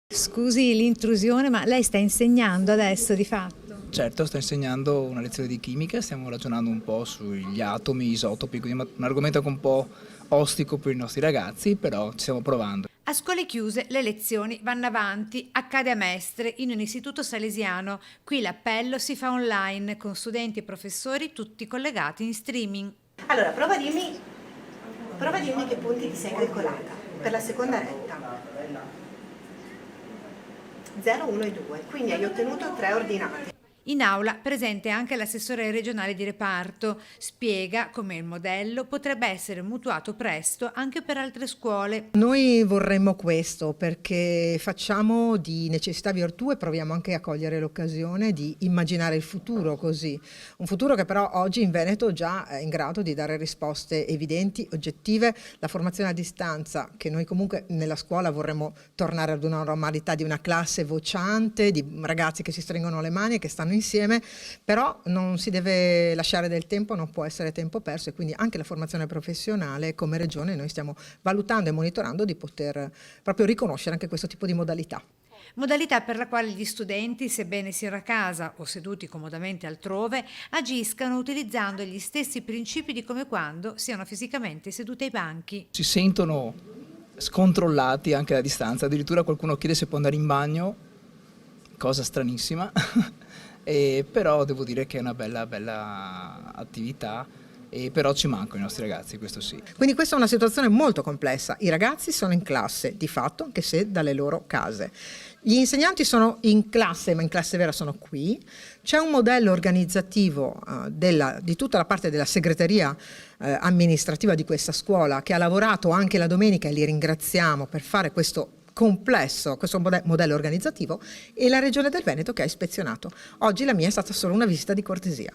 Scusi l'intrusione, ma lei sta insegnando adesso di fatto? Certo, sto insegnando una lezione di chimica, stiamo ragionando un po' sugli atomi, isotopi, quindi un argomento anche un po' ostico per i nostri ragazzi, però ci stiamo provando. A scuole chiuse le lezioni vanno avanti, accade a Mestre in un istituto salesiano. Qui l'appello si fa online con studenti e professori tutti collegati in streaming. Allora, prova a dirmi che punti ti sei calcolata per la seconda retta. 0, 1 e 2, quindi hai ottenuto 3 ordinate. In aula presente anche l'assessore regionale di reparto. Spiega come il modello potrebbe essere mutuato presto anche per altre scuole. Noi vorremmo questo perché facciamo di necessità virtù e proviamo anche a cogliere l'occasione di immaginare il futuro così. Un futuro che però oggi in Veneto già è in grado di dare risposte evidenti, oggettive. La formazione a distanza, che noi comunque nella scuola vorremmo tornare ad una normalità di una classe vociante, di ragazzi che si stringono le mani e che stanno insieme, però non si deve lasciare del tempo, non può essere tempo perso, e quindi anche la formazione professionale come regione noi stiamo valutando e monitorando di poter proprio riconoscere anche questo tipo di modalità. Modalità per la quale gli studenti, sebbene siano a casa o seduti comodamente altrove, agiscano utilizzando gli stessi principi di come quando siano fisicamente seduti ai banchi. Si sentono scontrollati anche a distanza, addirittura qualcuno chiede se può andare in bagno, cosa stranissima. Però devo dire che è una bella attività, e però ci mancano i nostri ragazzi, questo sì. Quindi questa è una situazione molto complessa. I ragazzi sono in classe, di fatto, anche se dalle loro case. Gli insegnanti sono in classe, ma in classe vera sono qui. C'è un modello organizzativo di tutta la parte della segreteria amministrativa di questa scuola che ha lavorato anche la domenica, e li ringraziamo per fare questo complesso, questo modello organizzativo, e la Regione del Veneto che ha ispezionato. Oggi la mia è stata solo una visita di cortesia.